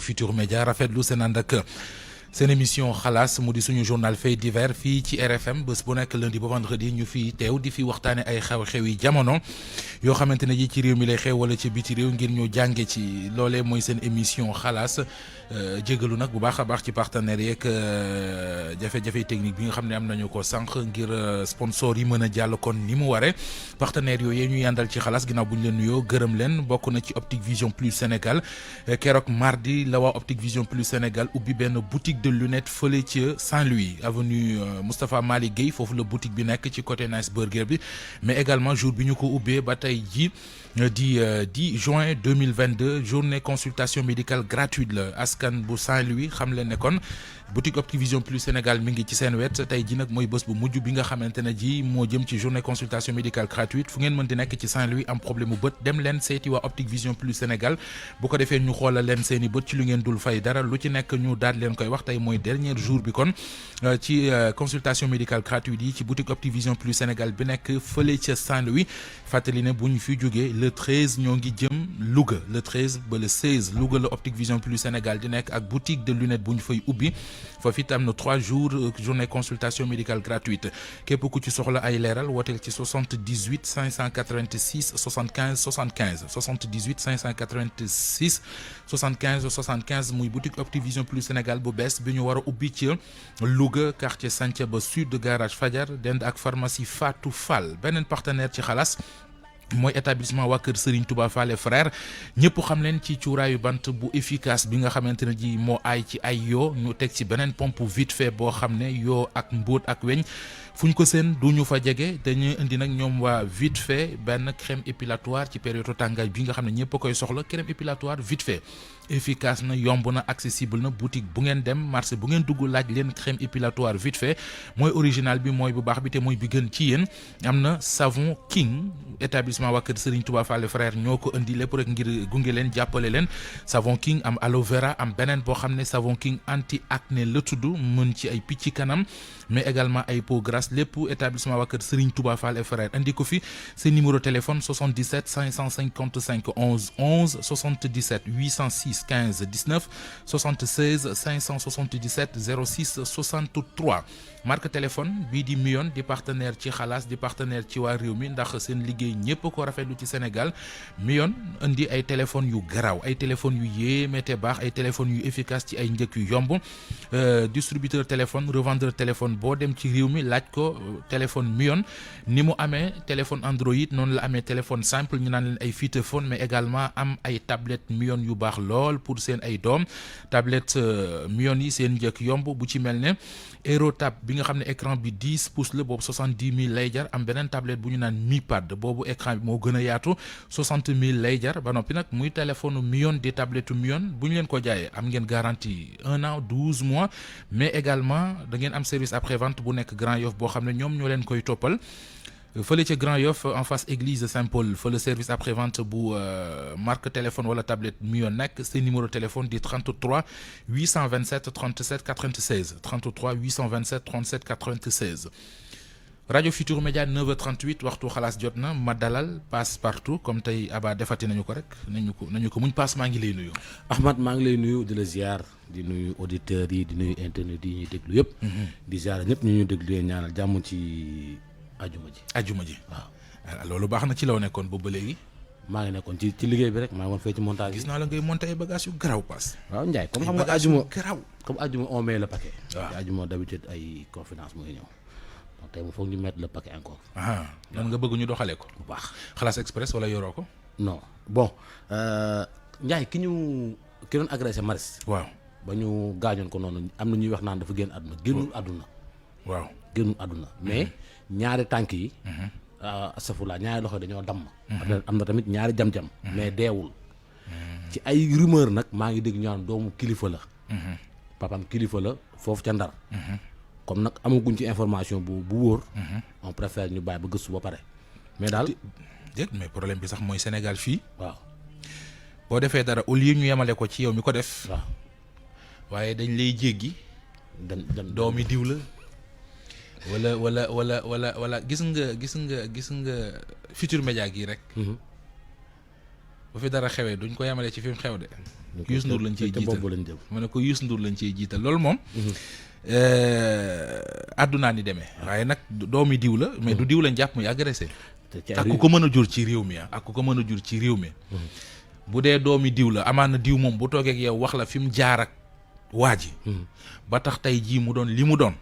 Futurs Médias rafetlu seen ànd ak seen émission xalaas mu di suñu journal fait divers fii ci RFM bés bu nekk lundi ba vendredi ñu fi teew di fi waxtaane ay xew-xew yi jamono yoo xamante ne ji ci réew mi lay xew wala ci biti réew ngir ñu jànge ci loolee mooy seen émission xalaas jégalu nag bu baax a baax ci partenaires yeeg jafe-jafe technique bi nga xam ne am nañu ko sànq ngir sponsor yi mën a jàll kon ni mu waree partenaires yooyu ñu yàndal ci xalaas ginnaaw bu ñu leen nuyoo gërëm leen bokk na ci Optique Vision Plus Sénégal keroog mardi la waa Optique Vision Plus Sénégal ubbi benn boutique de lunettes fële ci Saint-Louis avenue Moustapha Malick Gueye foofu la boutique bi nekk ci côté Nice Burger bi mais également jour bi ñu ko ubbee ba tey ji di 10 juin 2022 journée consultation médicale gratuite la askan bu Saint-Louis xam leen ne kon boutique Optique Vision Plus Sénégal mi ngi ci seen wet tey ji nag mooy bés bu mujj bi nga xamante ne ji moo jëm ci journée consultation médicale gratuite fu ngeen mën di nekk ci Saint-Louis am problème mu bët dem leen seeti waa Optique Vision Plus Sénégal bu ko defee ñu xoolal leen seen i bët ci lu ngeen dul fay dara lu ci nekk ñu daal leen koy wax tey mooy dernier jour bi kon ci consultation médicale gratuite yi ci boutique Optique Vision Plus Sénégal bi nekk fële ca Saint-Louis fàttali ne bu ñu fi jógee le 13 ñoo ngi jëm Louga le 13 ba le 16 Louga la Optique Vision Plus Sénégal di nekk ak boutique de lunettes bu ñu fay ubbi foofu it am na 3 jours journée consultation médicale gratuite képp ku ci soxla ay leeral wooteel ci 78 586 75 75 78 586 75 75 muy boutique Optique Vision Plus Sénégal bu bees bi ñu war a ubbi ci Louga quartier Santhiaba sud garage Fajar dend ak pharmacie Fatou Fall beneen partenaire ci xalaas mooy établissement waa kër Serigne Touba Fall et frère ñëpp xam leen ci cuuraayu bant bu efficace bi nga xamante ne ji moo aay ci ay yoo ñu teg ci beneen pompe vite fait boo xam ne yoo ak mbóot ak weñ fu ñu ko seen du ñu fa jege dañuy indi nag ñoom waa vite fait benn crème épilatoire ci période tàngaay bi nga xam ne ñëpp a koy soxla crème épilatoire vite fait efficace na yomb na accessible na boutique bu ngeen dem marché bu ngeen dugg laaj leen crème épilatoire vite fait mooy original bi mooy bu baax bi te mooy bi gën ci yéen am na savon king établissement waa kër Serigne Touba Fall frère ñoo ko indi lépp rek ngir gunge leen jàppale leen savon king am aloe vera am beneen boo xam ne savon king anti acné la tudd mën ci ay picc kanam mais également ay peau grasse lépp établissement waa kër Serigne Touba Fall frère indi ko fi seen numéro téléphone 77 555 11 11 77 806 15 19 76 577 06 63 marque téléphone bii di Mion di partenaire ci xalaas di partenaire ci waa réew mi ndax seen liggéey ñëpp ko rafetlu ci Sénégal Mion indi ay téléphones yu garaaw ay téléphones yu yéeme te baax ay téléphones yu efficace ci ay njëkk yu yomb distributeur téléphone revendeur téléphone boo dem ci réew mi laaj ko téléphone Mion ni mu amee téléphone Android noonu la amee téléphone simple ñu naan leen ay feature mais également am ay tablettes Mion yu baax lool pour seen ay doom tablette Mion yi seen njëkk yomb bu ci mel ne AeroTab bi nga xam ne écran bi 10 pouces la boobu 70 000 lay jar am beneen tablette bu ñu naan Mi Pad boobu écran bi moo gën a yaatu 60 000 lay jar ba noppi nag muy téléphone Mion di tablette Mion bu ñu leen ko jaayee am ngeen garantie 1 an 12 mois mais également da ngeen am service après vente bu nekk Grand Yoff boo xam ne ñoom ñoo leen koy toppal fële ca Grand Yoff en face église de Saint-Paul fa le service après vente bu marque téléphone wala tablette Mion nekk seen numéro téléphone di 33 827 37 96 33 827 37 96 rajo Futurs Médias 9h38 waxtu xalaas jot na ma dalal passe partout comme tey Aba defati nañu ko rek nañu ko muñ passe maa ngi lay nuyu. Ahmad maa ngi lay nuyu di la ziar di nuyu auditeurs yi di nuyu internet yi ñuy déglu yëpp. di ziar ñëpp ñu déglu ñaanal jàmm ci. ajuma ji waaw loolu baax na ci law nekkoon boobu ba léegi maa ngi nekkoon ci liggéey bi rek maa ngi woon fee ci montage gis naa la ngay monter ay bagages yu garaaw paas waaw Ndiaye comme xam nga ajuma garaaw comme ajuma on met le paquet waaw ajuma d'habitude ay confidence mooy ñëw donc tey mu foog ñu mettre le paquet encore nan nga bëgg ñu doxalee ko bu baax xalaas express wala yoroo ko non bon Ndiaye ki doon agressé Maris waaw ba ñu gaañoon ko noonu am na ñuy wax naan dafa génn àdduna waaw génnul àdduna mais ñaari tànk yi astafurlah ñaari loxo dañoo damm am na tamit ñaari jam-jam mais deewul ci ay rumeur nag maa ngi dégg ñu naan doomu kilifa la papaam kilifa la foofu ca Ndar comme nag amaguñ ci information bu wóor on préfère ñu bàyyi ba gëstu ba pare mais daal déet mais problème bi sax mooy Sénégal fii waaw boo defee dara au lieu ñu yemale ko ci yow mi ko def waaw waaye dañ lay jéggi doomi diw la wala gis nga Futurs Médias gii rek bu fi dara xewee duñ ko yemale ci fi mu xew de Youssou Ndour lañ ciy jiital boobu lañ jëm. ma ne ko Youssou Ndour lañ ciy jiital loolu moom. àddunaa ni demee. waaye nag doomi diw la mais du diw lañ jàpp muy agressé. ak ku ko mën a jur ci réew mi ak ku ko mën a jur ci réew mi. bu dee doomi diw la amaana diw moom bu toogee ak yow wax la fi mu jaar ak waa ji. ba tax tey jii mu doon li mu doon.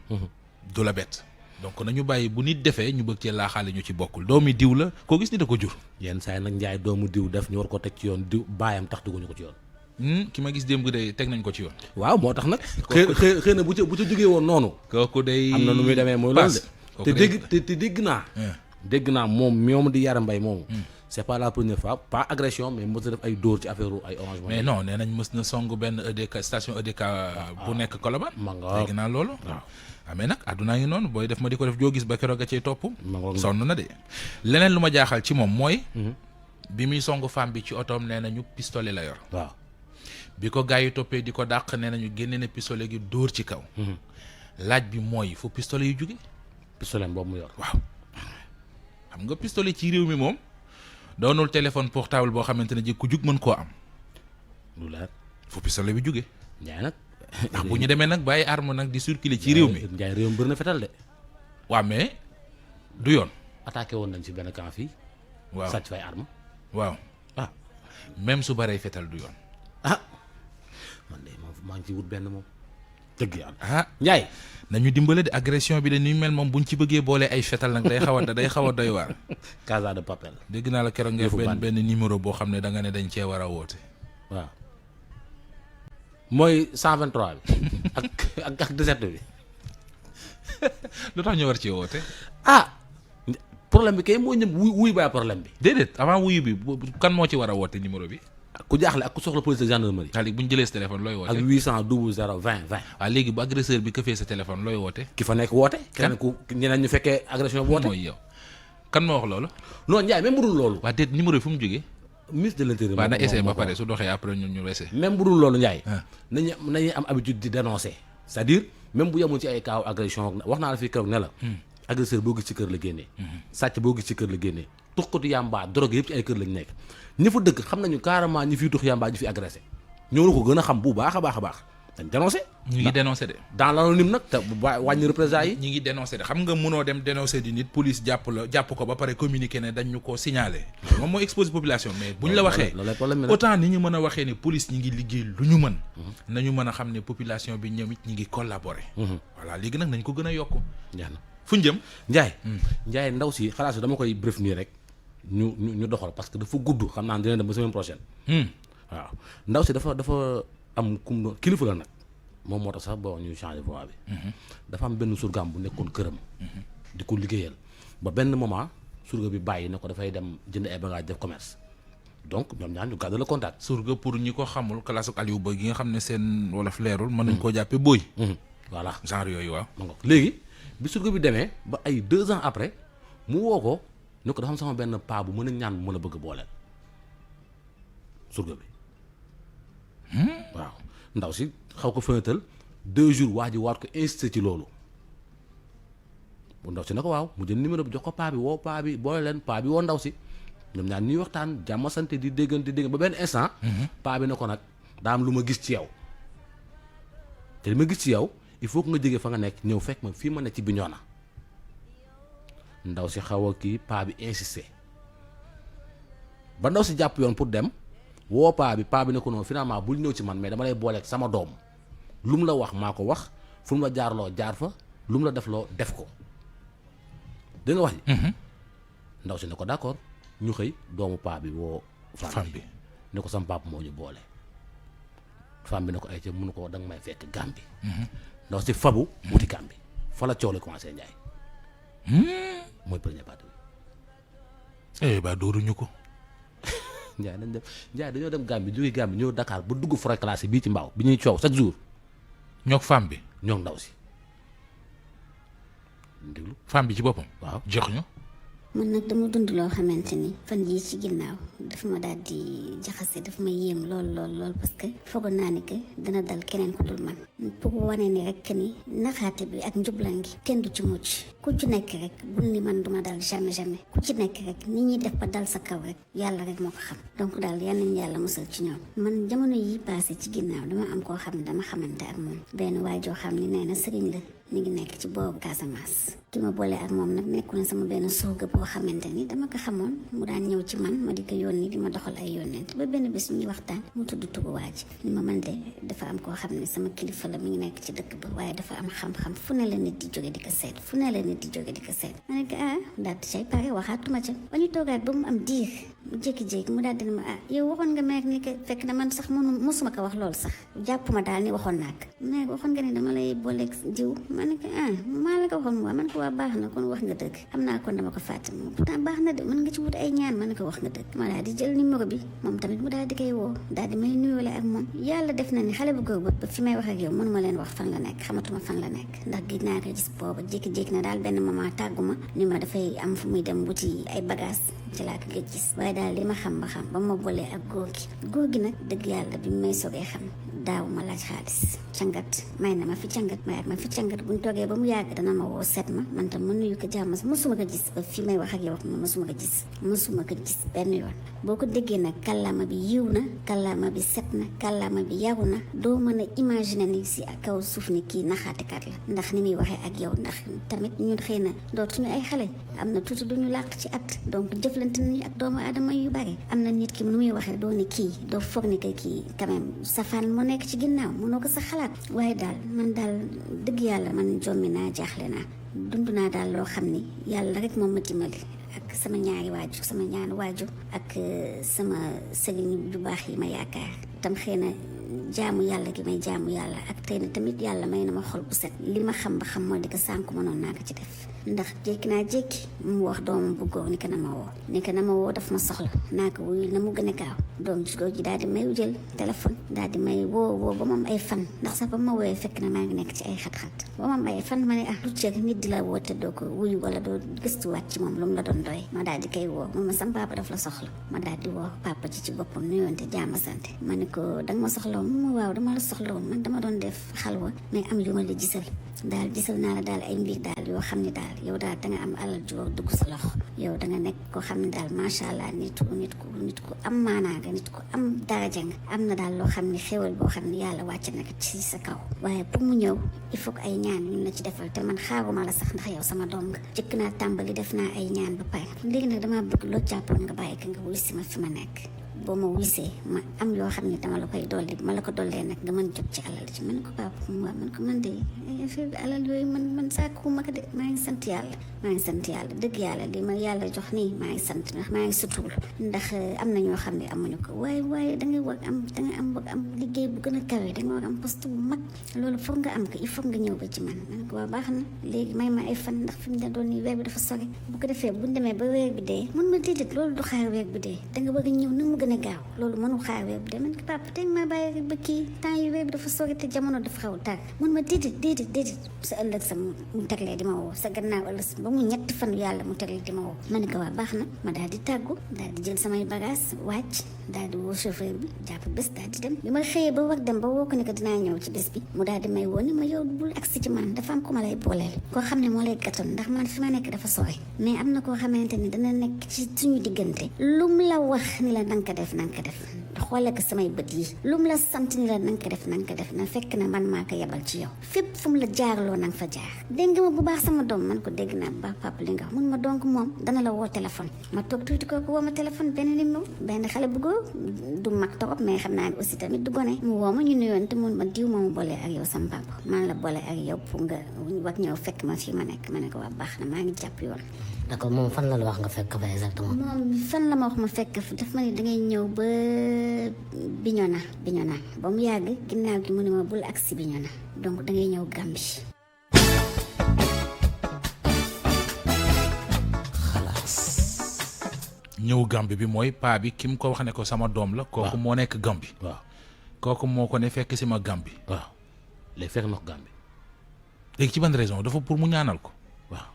du la bett. donc nañu bàyyi bu nit defee ñu bëgg cee laaxaale ñu ci bokkul doomi diw la koo gis ni da ko jur. yenn saa yi nag njaay doomu diw def ñu war ko teg ci yoon diw baayam tax duguñu ko ci yoon. ki ma gis démb de teg nañ ko ci yoon. waaw moo tax nag. xëy na bu ca jógee woon noonu. kooku day am na nu muy demee mooy loolu de. te dégg naa. dégg naa moom di Yara Mbaye moomu. c'est pas la première fois pas agression mais mës na def ay dóor ci affaire ay Orange Money. mais non nee nañ mës na song benn EDK station EDK bu nekk Colobane. ma nga dégg naa loolu. waaw mais nag àddunaa ngi noonu booy def ma di ko def joo gis ba keroog a cay topp. sonn na de leneen lu ma jaaxal ci moom mooy. bi muy song femme bi ci otoom nee nañu pistolet la yor. waaw bi ko gars yi toppee di ko dàq nee nañu génne na pistolet gi dóor ci kaw. laaj bi mooy fu pistolet yu jóge. pistolet boobu mu yor. waaw xam nga pistolet ci réew mi moom doonul téléphone portable boo xamante ne ji ku jug mën koo am. lu leer fu pistolet bi jóge. Njaay nag. ndax bu ñu demee nag bàyyi arme nag di circuler ci réew mi. Njaay réew mi bëri na fetal de. waaw mais du yoon. attaqué woon nañ ci benn camp fii. waaw sàcc fay arme. waaw même su baree fetal du yoon. man de maa ngi ci wut benn moom. dëgg yàlla Njaay nañu dimbale de agression bi de ni mel moom buñ ci bëggee boolee ay fetal nag day xaw a doy waar. Casa de Papel. dégg naa la keroog nga benn numéro boo xam ne da nga ne dañ cee war a woote. waaw mooy 123 bi. ak 17 bi. lu tax ñu war cee woote. problème bi kay moo ñëm wuy bàyyi problème bi. déedéet avant wuyu bi kan moo ci war a woote numéro bi. ku jaaxle ak ku soxla police de gendarmerie. léegi bu ñu jëlee sa téléphone looy woote. ak 800 00 20 20. waaw léegi bu agresseur bi këfee sa téléphone looy woote. ki fa nekk woote. keneen ku ñeneen ñu fekkee agression bi woote. mooy yow kan moo wax loolu. non Ndiaye même bu dul loolu. waa déet numéro bi fu mu jógee. ministre de l'intérieur. waaw na essayé ba pare su doxee après ñu essayé. même bu dul loolu Ndiaye. nañu am habitude di dénoncer. c'est-à-dire même bu yemul ci ay cas agression wax naa la fii keroog ne la. agresseur boo gis ci kër la génnee. sàcc boo gis ci kër la génnee. tuxkatu yàmbaa drogue yëpp ci ay kër lañ nekk. ñi fa dëkk xam nañu carrément ñi fiy tux yàmbaa ñi fi agressé. ñoo la ko gën a xam bu baax a baax a baax. dañ dénoncé. ñu ngi dénoncé de. dans l'anonyme nag te wàññi représailles yi. ñu ngi dénoncé de xam nga mënoo dem dénoncé di nit police jàpp ko ba pare communiqué ne dañ ñu ko signalé. moom mooy exposé population mais buñ la waxee. autant ni ñu mën a waxee ne police ñi ngi liggéey lu ñu mën. nañu mën a xam ne population bi ñoom it ñi ngi collaboré. voilà léegi nag nañ ko gën a yokk. fu ñu jëm Ndiaye ndaw si xalaat dama koy bref nii rek ñu doxal parce que dafa gudd xam naa dina dem ba semaine prochaine. waaw ndaw si dafa am kum kilifa la nag moom moo tax sax boo ñu changé voix bi. dafa am benn surgaam bu nekkoon këram. di ko liggéeyal ba benn moment surga bi bàyyi na ko dafay dem jënd ay bagages def commerce donc ñoom ñaar ñu garder le contact. surga pour ñi ko xamul classe ak Aliou Boy gi nga xam ne seen wolof leerul. mën nañ koo jàppee booy. voilà genre yooyu waaw. léegi bi surga bi demee ba ay 2 ans après mu woo ko ne ko dafa am sama benn paa bu mën a ñaan bu mën a bëgg booleel surga bi. waaw ndaw si xaw ko fënatal 2 jours waa ji waat ko insisté ci loolu bu ndaw si na ko waaw mu jël numéro bi jox ko paa bi woo paa bi boole leen paa bi woo ndaw si ñoom ñaar ñuy waxtaan jàmm sante di déggante ba benn instant. paa bi na ko nag daa am lu ma gis ci yow te li ma gis ci yow il faut que nga jógee fa nga nekk ñëw fekk ma fii ma nekk ci Bignona ndaw si xaw a kii paa bi insisté ba ndaw si jàpp yoon pour dem. woo paa bi ne ko noonu finalement bul ñëw ci man mais dama lay booleeg sama doom lu mu la wax maa ko wax fu mu la jaarloo jaar fa lu mu la def loo def ko dégg nga wax ji. ndaw si ne ko d'accord ñu xëy doomu paa bi woo. femme bi ne ko sama papa moo ñu boole. femme bi ne ko ay ca mënu ko danga may fekk Gàmbi. ndaw si fabu wuti Gàmbi fa la coow li commencé Njaay. mooy premier parti bi. ba dóoruñu ko. Njaay dañ dem Njaay dañoo dem Gambie jógee Gambie ñëw Dakar ba dugg forêt classée bii ci mbaaw bi ñuy coow chaque jour. ñoog femme bi. ñoog ndaw si. déglu femme bi ci boppam. waaw jox ñu. man nag dama dund loo xamante ni fan yii ci ginnaaw dafa ma daal di jaxase dafa ma yéem lool parce que foogoon naa ni que dana dal keneen ku dul man. pour wane ni rek ni naxaate bi ak njublan gi kenn du ci mucc. ku ci nekk rek bul ni man duma dal jamais jamais ku ci nekk rek ni ñuy def ba dal sa kaw rek yàlla rek moo ko xam donc daal yal nañu yàlla musal ci ñoom. man jamono yi passé ci ginnaaw dama am koo xam ne dama xamante ak moom benn waay joo xam ne nee na sëriñ la mi ngi nekk ci boobu Casamance ki ma boole ak moom nag nekkoon sama benn surga boo xamante ni dama ko xamoon mu daan ñëw ci man ma di ko yónni di ma doxal ay yónnent ba benn bés ñuy waxtaan mu tudd turu waa ji ni ma man de dafa am koo xam ne sama kilifa la mi ngi nekk ci dëkk ba waaye dafa am xam-xam fu ne la nit di jóge di ko seet fu ne la nit di jóge di ko seet ma ne ko daal di say pare waxaatuma ca ba ñu toogaat ba mu am diir mu jékki-jékki mu daal di ne ma yow waxoon nga meeg ni que fekk na man sax mosuma ko wax loolu sax jàpp ma daal ni waxoon naa ko mais waxoon nga ne dama lay booleeg jiw ma ne ko maa la ko waxoon waa man ko waa baax na kon wax nga dëgg xam naa kon dama ko fàtte moom pourtant baax na de mën nga ci wut ay ñaan ma ne ko wax nga dëgg ma daal di jël numéro bi moom tamit mu daal di koy woo daal di may nuyoole ak moom yàlla def na ni xale bu góor ba fi may wax ak yow mënuma leen wax fan la nekk xamatuma fan la nekk ndax gis naa ko gis booba jékki-jékki na daal benn moment tàgguma ni ma dafay am fu muy dem wuti ay bagage ci laa ko gëj gis waaye daal li ma xam ba xam ba ma bolee ak góor gi nag dëgg yàlla bi may soogee xam daaw ma laaj xaalis cangat may na ma fi cangat mayaat ma fi cangat buñ toogee ba mu yàgg dana ma woo seet ma man tam ma nuyu ko jàmm mosuma ko gis ba fi may wax ak yow mosuma ko gis benn yoon boo ko déggee nag kàllaama bi yiw na kàllaama bi set na kàllaama bi yaru na doo mën a imaginer ni si kaw suuf ni kii naxaatekat la ndax ni muy waxee ak yow ndax tamit ñun xëy na dootuñu ay xale am na tuuti duñu làq ci at donc jëflante nañu ak doomu aadama yu bari am na nit ki nu muy waxee doo ni kii doo foog ni que kii quand même safaan moo nekk ci ginnaaw mënoo ko sa xalaat waaye daal man daal dëgg yàlla man jommi naa jaaxle naa dund naa daal loo xam ni yàlla rek moom ma dimbali ak sama ñaari waajur sama ñaari waajur ak sama sëriñ yu baax yi ma yaakaar tam xëy na jaamu yàlla gi may jaamu yàlla ak tey na tamit yàlla may na ma xol bu set li ma xam ba xam moo di ko sànku mënoon naa ko ci def ndax jékki naa jékki mu wax doomam bu góor ni ko na ma woo daf ma soxla naa ko wuyu na mu gën a gaaw doom ci góor ji daal di may jël téléphone daal di may woo ba moom ay fan ndax sax ba ma woowee fekk na maa ngi nekk ci ay xat-xat ba moom ay fan ma ne lu ceeg nit di la woo te doo ko wuyu wala doo gëstuwaat ci moom lu mu la doon doy ma daal di koy woo ma sam papa daf la soxla ma daal di woo papa ci boppam nuyoonte jàmm sante ma ne ko danga ma soxla woon waaw dama la soxla woon man dama doon def xalwa mais am yu ma la gisal naa la daal ay mbir daal yoo xam ne daal yow daal danga am alal joo dugg sa loxo yow danga nekk koo xam ne daal macha allah nit ku am maanaa nga nit ku am daraja nga am na daal loo xam ne xéwal boo xam ne yàlla wàcc na ko ci sa kaw waaye pour mu ñëw il faut que ay ñaan ñu la ci defal te man xaaruma la sax ndax yow sama doom nga jëkk naa tàmbali def naa ay ñaan ba pare léegi nag dama bëgg loo jàppoon nga bàyyi ko nga wuy si ma fi ma nekk boo ma wisee ma am yoo xam ne dama la koy dolli ma la ko dollee nag nga mën jot ci alal ci man ko papa waaw man ko man de affaire bi alal yooyu man sàkku ma ko de maa ngi sant yàlla dëgg yàlla li ma yàlla jox nii maa ngi sant ndax maa ngi sutul ndax am na ñoo xam ne amuñu ko waaye danga war am liggéey bu gën a kawe danga war am poste bu mag loolu foog nga am ko il faut nga ñëw ba ci man ko waa baax na léegi may ma ay fan ndax fi mu ne doon nii weer bi dafa sori bu ko defee buñ demee ba weer bi dee mun ma déedéet loolu du xaar weer bi dee danga war a ñëw na mu gën a gaaw loolu mënu xaar weer bi dee man ko papa teg maa bàyyi rek ba kii temps yi weer bi dafa sori te jamono dafa xaw tàgg mun ma déedéet sa ëllëg sa mu teglee di ma woo sa gannaaw ëllëg ba mu ñetti fan yàlla mu teglee di ma woo ma ne ko waa baax na ma daal di tàggu daal di jël samay bagage wàcc daal di woo chauffeur bi jàpp bés daal di dem bi ma xëyee ba war dem ba woo ko ne ko dinaa ñëw ci bés bi mu daal di may woo ni ma yow bul agsi ci man dafa am ko ma lay booleel koo xam ne moo lay gàttoon ndax man fi ma nekk dafa sori mais am na koo xamante ni dana nekk ci suñu diggante lum la wax ni la nanga ko def xoole ko samay bët yi lum la sant ni la nanga ko def na fekk na man maa ko yebal ci yow fépp fu mu la jaarloo nanga fa jaar dégg nga ma bu baax sama doom man ko dégg naa bu baax papa li nga wax mun ma donc moom dana la woo téléphone ma toog tuuti kooku woo ma téléphone benn xale bu góor du mag torop mais xam naa ne aussi tamit du gone mu woo ma ñu nuyoon te mun ma diw ma mu boole ak yow sama papa man la boole ak yow pour nga wax ñëw fekk ma fii ma nekk ma ne ko waa baax na maa ngi jàpp yoon. d'accord moom fan la wax nga fekk fa exactement. moom fan la ma wax ma fekk fi daf ma ne dangay ñëw ba Bignona ba mu yàgg ginnaaw gi mu ne ma bul agsi Bignona donc dangay ñëw Gambie. ñëw Gambie bi mooy paa bi ki mu ko wax ne ko sama doom la. kooku moo nekk Gambie. waaw kooku moo ko ne fekk si ma Gambie. waaw léegi fekk na ko Gambie. léegi ci ban raison dafa pour mu ñaanal ko. waaw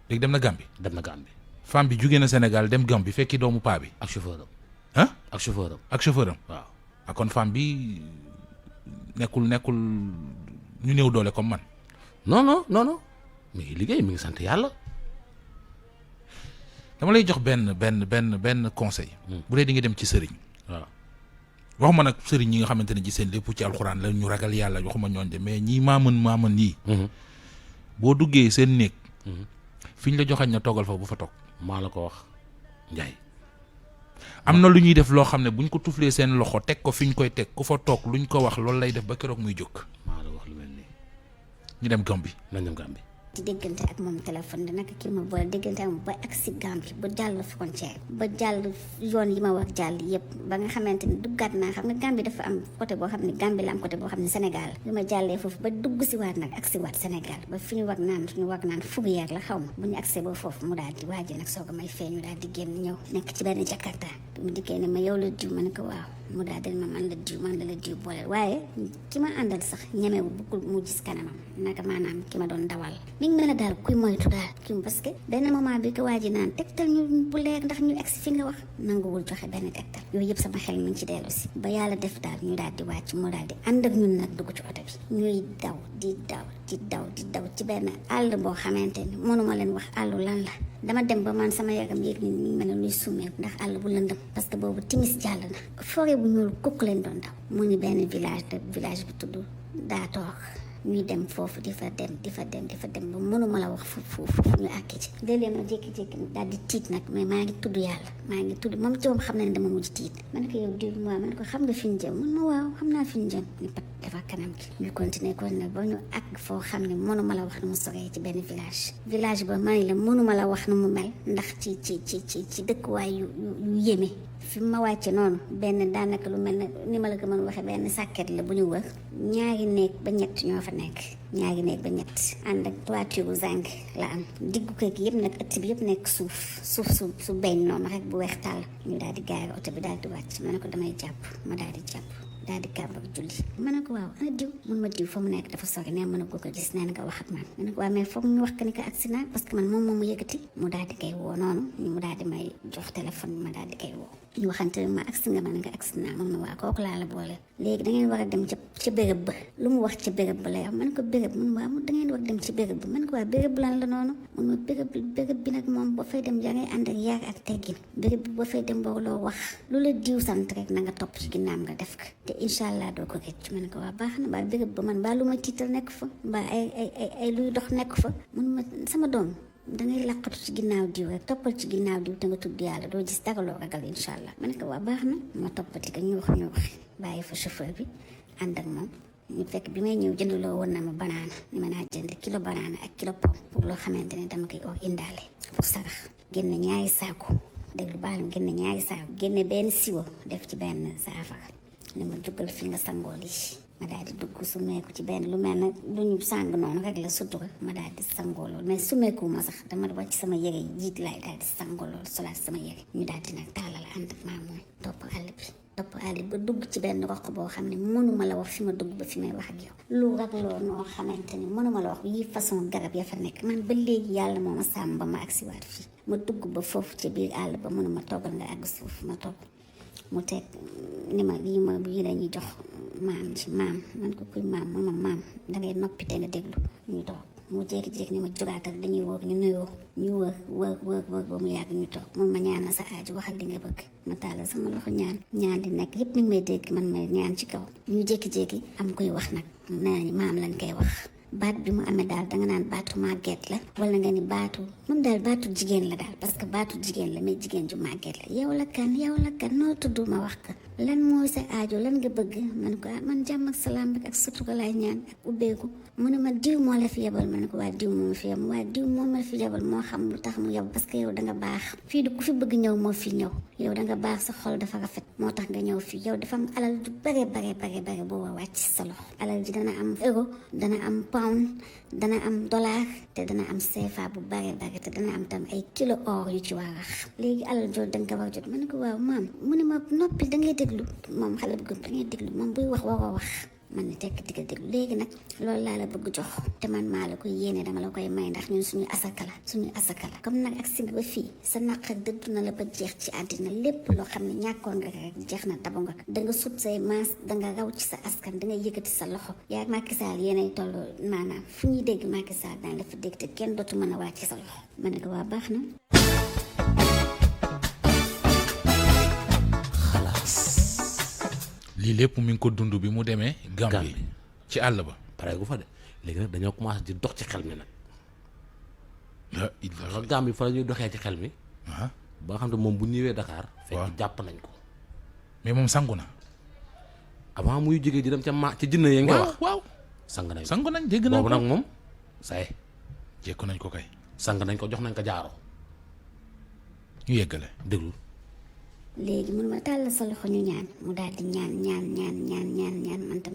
léegi dem na Gambie. femme bi jugee na Sénégal dem Gambie fekki doomu paa bi. ak chauffeur ah. ak chauffeur am. waaw. ak kon femme bi nekkul ñu néew doole comme man. non mi ngi liggéey mi ngi sant yàlla. dama lay jox benn conseil. bu dee di nga dem ci sëriñ. waaw waxuma nag sëriñ yi nga xamante ne ci seen lépp ci alxuraan la ñu ragal yàlla waxuma ñooñ de mais ñii maaman yii. boo duggee seen néeg. fi ñu la joxañ na toogal fa bu fa toog. maa la ko wax Njaay. am na lu ñuy def loo xam ne buñ ko tuflee seen loxo teg ko fi ñu koy teg ku fa toog luñ ko wax loolu lay def ba keroog muy jóg. maa la wax lu mel nii. ñu dem Gambie. nañ dem Gambie. di déggante ak moom téléphone di naka kii ma boole déggante ak moom ba ak si Gambie ba jàll frontière ba jàll yoon yi ma war jàll yëpp ba nga xamante ni duggaat naa xam nga Gambie dafa am côté boo xam ne Gambie la am côté boo xam ne Sénégal bi ma jàllee foofu ba dugg si waat nag ak si waat Sénégal ba fi ñu war naan Fourrière la xaw ma bu ñu accès ba foofu mu daal di waaji nag soog a may feeñu daal di génn ñëw nekk ci benn Jakarta bi mu dikkee ne ma yow la diw ma ne ko waaw mu daal di ma man la diw booleel waaye ki ma àndal sax ñemewu buggul mu gis kanamam naka maanaam ki ma doon dawal mi ngi mel ne daal kuy moytu daal kii parce que benn moment bi ko waaji naan tegtal ñu bu leer ndax ñu egsi fi nga wax nanguwul joxe benn tegtal yooyu yëpp sama xel mi ngi ci dellu si ba yàlla def daal ñu daal di wàcc mu daal di ànd ak ñun nag dugg ci oto bi ñuy daw di daw ci benn àll boo xamante ni mënuma leen wax àllu lan la dama dem ba man sama yaram yéeg ni mel ne luy summeeku ndax àll bu lëndëm parce que boobu timis jàll na forêt bu ñuul kukk leen doon daw mu ngi benn village bi tudd Daatoor ñuy dem foofu di fa dem ba mënuma la wax foofu ñu àkki ci léeg-léeg ma jékki-jékki daal di tiit nag mais maa ngi tudd yàlla moom ci moom xam na ne dama mujj tiit ma ne ko yow diw waaw ma ne ko xam nga fi ñu jëm mun ma waaw xam naa fi ñu jëm ñu pat dafa kanam gi ñu continuer ba ñu àgg foo xam ne mënuma la wax nu mu soree ci benn village ba ma ne la mënuma la wax nu mu mel ndax ci dëkkuwaay yu yéeme fi ma wàcce noonu benn daanaka lu mel ne ni ma la ko mën waxee benn sàkket la bu ñu wër ñaari néeg ba ñett ñoo fa nekk ànd ak toiture zinc la am diggu kër gi yëpp nag ëtt bi yëpp nekk suuf su beñ noonu rek bu weex tàll ñu daal di gaare oto bi daal di wàcc ma ne ko damay jàpp ma daal di jàpp daal di kàmbar julli ma ne ko waaw ana diw mun ma diw fa mu nekk dafa sori nee mën a ko gis nee na nga wax ak man ma ne ko waaw mais foog ñu wax que ni ko accident parce que man moom mu yëkkati mu daal di koy woo noonu mu daal di may jox téléphone ma daal di koy woo ñu waxante ma agsi nga ma ne nga accident mun ma waa kooku laa la boole léegi da ngeen war a dem ca béréb ba lu mu wax ca béréb ba lay wax ma ne ko béréb mun waa da ngeen war dem ci béréb ba ma ne ko waa béréb lan la noonu mun ma béréb bi nag moom ba fay dem yaa ngay ànd ak yar ak teggin béréb bi ba fay dem waruloo wax lu la diw sant rek na nga topp ci ginnaam nga def ko te incha allah doo ko rëcc ma ne ko waa baax na baa béréb ba man baa lu ma tiital nekk fa mbaa ay luy dox nekk fa mun ma sama doom dangay laqatu ci ginnaaw diw rek toppal ci ginnaaw diw te nga tudd yàlla doo gis dara loo ragal incha allah ma ne ko waa baax na ma toppati ko ñu wax bàyyi fa chauffeur bi ànd ak moom ñu fekk bi may ñëw jëndloo woon na ma banaana ni ma naa jënd kilo banaana ak kilo pomme pour loo xamante ne dama koy indaale pour sarax génne ñaari saako déglu baalam génne ñaari saako génne benn siwo def ci benn saafara ni ma jugal fi nga sangoo lii ma daal di dugg sumeeku ci benn lu mel ne lu ñu sàng noonu rek la sutura ma daal di sangoo loolu mais sumeeku ma sax dama wàcc sama yére yi jiit laay daal di sangoo loolu solaat sama yére ñu daal di nag taalal ànd ak maam mooy topp àll bi ba dugg ci benn roq boo xam ne mënuma la wax fi ma dugg ba fi may wax ak yow lu ragloo noo xamante ni mënuma la wax yi façon garab ya fa nekk man ba léegi yàlla moo ma sàmm ba ma agsi waat fii ma dugg ba foofu ci biir àll ba mënuma toggal nga àgg suuf ma togg mu teg ni ma lii lañuy jox maam man ko kuy maam mun ma maam dangay noppi te nga déglu ñu toog mu jékki-jékki ni ma jugaatal dañuy wóor ñu nuyoo ñu wër ba mu yàgg ñu toog mun ma ñaan sa aaju waxal li nga bëgg ma tàllal sama loxo ñaan di nekk yépp mi ngi may dégg man may ñaan ci kaw ñu jékki-jékki am koy wax nag nee nañu maam lañ koy wax baat bi mu amee daal danga naan baatu màgget la wala nga ni baatu moom daal baatu jigéen la daal parce que baatu jigéen la mais jigéen ju màgget la yow la kan noo tudd ma wax ko lan mooy sa aajo lan nga bëgg man ko man jàmm ak salaam rek ak sutura laay ñaan ak ubbeeku mu ne ma diw moo la fi yebal ma ne ko waa diw moo fi yebal waaye diw moo ma fi yebal moo xam lu tax mu yebal parce que yow da nga baax fii du ku fi bëgg ñëw moo fi ñëw yow da nga baax sa xol dafa rafet moo tax nga ñëw fii yow dafa am alal ju bare boo wàcc sa loxo alal ji dana am euro dana am pound dana am dollar te dana am CFA bu bare te dana am tam ay kilo or yu ci warax léegi alal jooju danga ko war jot ma ne ko waaw maam mu ne ma noppi da ngay déglu moom xale bu gëm da ngay déglu moom buy wax waroo wax man ni tekk digga déglu léegi nag loolu laa la bëgg jox te man maa la koy yéene dama la koy may ndax ñun suñu asaka la comme nag ak si nga ba fii sa naq ak dëddu na la ba jeex ci àddina lépp loo xam ne ñàkkoon nga rek jeex na dabu nga da nga sut say maas da nga raw ci sa askan da nga yëkkati sa loxo yaa Macky Sall yéenay toll maanaam fu ñuy dégg Macky Sall daañ la fa dégg te kenn dootu mën a wàcc ci sa loxo ma ne ko waa baax na lii lépp mi ngi ko dund bi mu demee Gambie ci àll ba pare gu fa de léegi nag dañoo commencé di dox ci xel mi nag la Gambie fa la ñuy doxee ci xel mi ba nga xam ne moom bu ñëwee Dakar fekk jàpp nañ ko mais moom sangu na avant muy jógee di dem ca jinne yi nga wax waaw sangu nañ dégg na boobu nag moom saye jekku nañ ko kay sang nañ ko jox nañ ko jaaro ñu yeggale déglu léegi mun ma tàll sa loxo ñu ñaan mu daal di ñaan man tam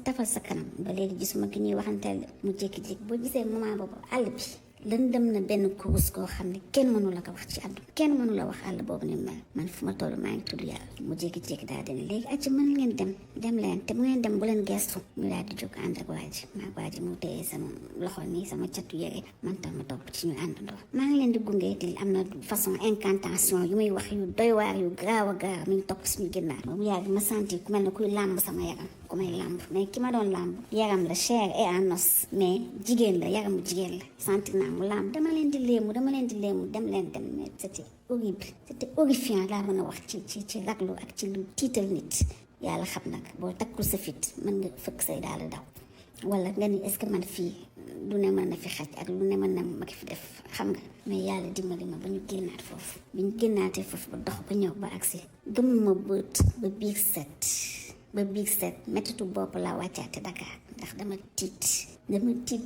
tafal sa kanam ba léegi gisuma ki ñuy waxanteel mu jékki-jékki boo gisee moment boobu àll bi lëndëm na benn kurus koo xam ne kenn mënu la ko wax ci àdduna kenn mënu la wax àll boobu ni mel man fu ma toll maa ngi tudd yàlla mu jékki-jékki daal di ne léegi acca mën ngeen dem leen te bu ngeen dem bu leen gestu ñu daal di jóg ànd ak waa ji mu téye sama loxo nii sama catu yére man tam ma topp ci ñu àndandoo maa ngi leen di gunge te am na façon incantation yu muy wax yu doy waar yu gaaw a gaaw mi ngi topp suñu ginnaaw bu yàgg ma sentir ku mel ne kuy làmb sama yaram ku may làmb mais ki ma doon làmb yaram la chair et en os mais jigéen la yaramu jigéen la sentir naa mu làmb dama leen di léemu dem mais c'était horrible c'était horrifiant laa mën a wax ci raglu ak ci lu tiital nit yàlla xam nag boo takkul sa fit mën nga fëkk say daal daw wala nga ni est-ce que man fii lu ne mën na fi xaj ak lu ne mën na ma ko fi def xam nga mais yàlla dimbali ma ba ñu génnaat foofu bi ñu génnaatee foofu ba dox ba ñëw ba agsi gëmuma bët ba biig set mettitu bopp laa wàccaate Dakar ndax dama tiit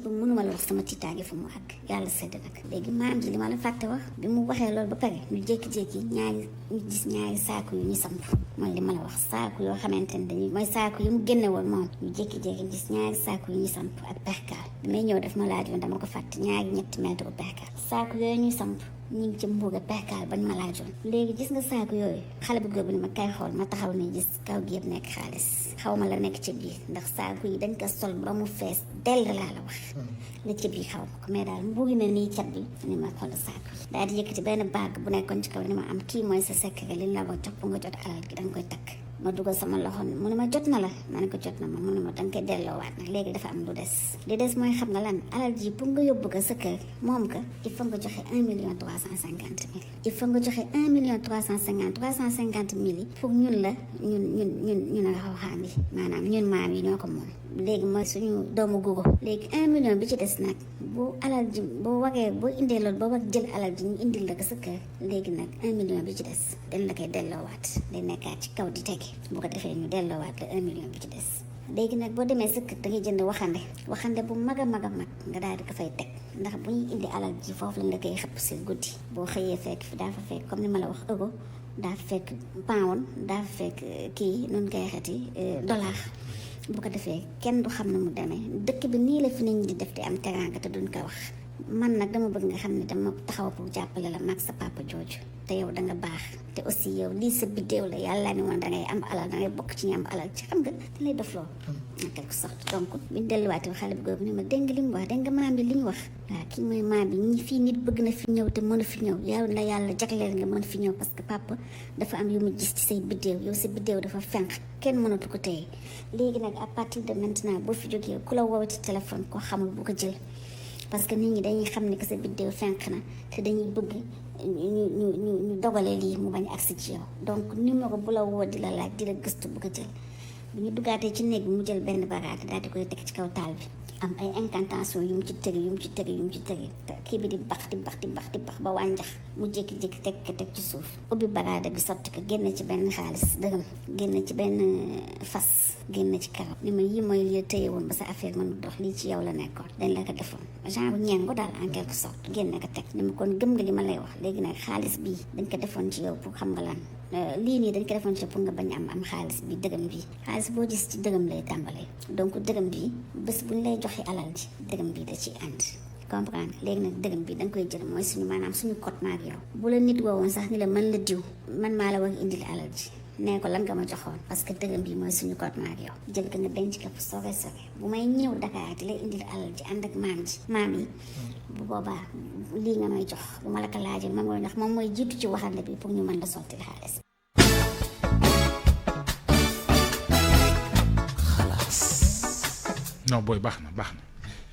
ba mënuma la wax sama tiitaange fu mu àgg yàlla sedd nag léegi maam ji li ma la fàtte wax bi mu waxee loolu ba pare ñu jékki-jékki ñu gis ñaari saaku yu ñu samp mooy li ma la wax saaku yoo xamante ne dañuy mooy saaku yi mu génne woon moom ñu jékki-jékki gis ñaari saaku yu ñu samp ak perkaal bi may ñëw def ma laaj yoon dama ko fàtte ñaari 3 mètres perkaal saaku yooyu ñu samp ñu ngi ci mbuuga perkaal bañ ma laajoon léegi gis nga saaku yooyu xale bu góor bi ni ma kay xool ma taxaw ni gis kaw gi yëpp nekk xaalis xaw ma la nekk ci biir ndax saaku yi dañ ko sol ba mu fees dell laa la wax la ci biir xaw ma ko mais daal mbuugi na nii cat bi ni ma xool saaku yi daal di yëkkati benn bague bu nekkoon ci kaw ni ma am kii mooy sa secret li la ko jox pour nga jot alal gi danga koy takk ma dugal sama loxo mu ne ma jot na la ma ne ko jot na ma mu ne ma danga koy delloowaat nag léegi dafa am lu des mooy xam nga lan alal ji pour nga yóbbu ko sa kër moom ko il faut nga joxe 1,350,000 il faut nga joxe 1,350,000 yi pour ñun la ñun rawxaan yi maanaam ñun maam yi ñoo ko moom léegi mooy suñu doomu gugo léegi 1 million bi ci des nag boo alal ji boo waree boo indee loolu boo war jël alal ji ñu indil la ko sa kër léegi nag 1 million bi ci des dañ la koy delloowaat day nekkaat ci kaw di tege bu ko defee ñu delloowaat la 1 million bi ci des léegi nag boo demee sa kër da ngay jënd waxande bu mag a mag nga daal di ko fay teg ndax bu ñuy indi alal ji foofu lañ la koy xëpp si guddi boo xëyee fekk fi daa fa fekk comme ni ma la wax euro daa fa fekk pound daa fa fekk kii nun koy xeti dollar bu ko defee kenn du xam ne mu demee dëkk bi nii la fi nit ñi di def di am teraanga te duñ ko wax man nag dama bëgg nga xam ne dama taxaw pour jàppale la mag sa papa jooju te yow da nga baax te aussi yow lii sa biddéew la yàlla ni woon da ngay am alal da ngay bokk ci ñu am alal ci xam nga da lay def loolu en quelque sorte donc biñu delluwaatee xale bu góor bi ni ma dégg nga li mu wax dégg nga maam bi li ñu wax waaw kii mooy maam bi ñi fii nit bëgg na fi ñëw te mën a fi ñëw yow la yàlla jagleel nga mën fi ñëw parce que papa dafa am yu mu gis ci say biddéew yow sa biddéew dafa fenq kenn mënatu ko téye léegi nag à partir de maintenant boo fi jógee ku la woo ci téléphone koo xamul bu ko jël parce que nit ñi dañuy xam ne que sa biddéew fenq na te dañuy bëgg ñu dogalee lii mu bañ agsi ci yow donc numéro bu la woo di la laaj di la gëstu bu ko jël bu ñu duggaatee ci néeg bi mu jël benn baraade daal di koy teg ci kaw taal bi am ay incantation yu mu ci tëri kii bi di bax ba wànjax mu jékki-jékki teg ci suuf ubbi baraade bi sotti ko génne ci benn xaalis dërëm génne ci benn fas génne ci karab ni ma yi mooy li tëye woon ba sa affaire mënu dox lii ci yow la nekkoon dañ la ko defoon genre ñeengo daal en quelque sorte génne ko teg ni ma kon gëm nga li ma lay wax léegi nag xaalis bii dañ ko defoon ci yow pour xam nga lan lii nii dañ ko defoon ci pour nga bañ am xaalis bi dërëm bi xaalis boo gis ci dërëm lay tàmbalee donc dërëm bi bés buñ lay joxe alal ji dërëm bi da ciy ànd comprendre léegi nag dërëm bi da nga koy jël mooy suñu maanaam suñu code maag yow bu la nit woowoon sax ni la man la diw man maa la war indil alal ji nee ko lan nga ma joxoon parce que dërëm bi mooy suñu code maag yow jël ko nga denc ko fu sore sore bu may ñëw Dakar di lay indil alal ji ànd ak maam yi bu boobaa lii nga may jox bu ma la ko laajee moom mooy ndax moom mooy jiitu ci waxande bi pour ñu mën la sotti xaalis. xalaas. non booy baax na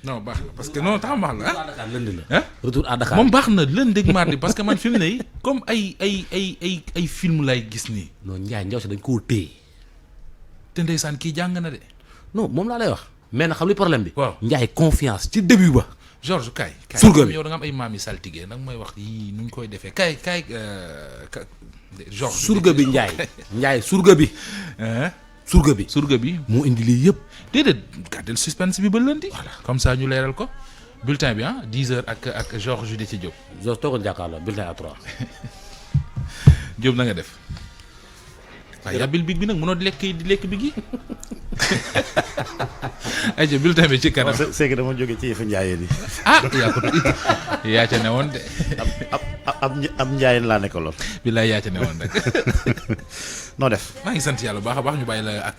non baax na parce que non taxam wax la ah. lundi la retour à Dakar moom baax na lundi ak mardi parce que man fi mu ne comme ay film lay gis nii. non Ndiaye Ndiaye dañ koo téye. te ndeysaan kii jàng na de. non moom laa lay wax. mais nag xam li problème bi. waaw Ndiaye confiance ci début ba. Georges kaay. surga bi yow da nga am ay maam yi saltige nag mooy wax yii nu ñu koy defee kaay Georges. surga bi Ndiaye surga bi. surga bi moo indi lii yëpp. déedéet gàddeel suspense bi ba lundi. voilà comme ça ñu leeral ko. bulletin bi 10h ak Georges Déthié Diop. Georges toogal jàkkaarloo bulletin à 3. Diop na nga def. waaye yàbbil big bi nag mënoo di lekk big yi. ayca bulletin bi ci kanam. c'est que dama jóge ci yëfu njaayeen yi. yaa ko yaa ca newoon de. ab njaayeen laa nekkaloon. billaay yaa ca newoon rek. noo def. maa ngi sant yàlla bu baax a baax ñu bàyyi la ak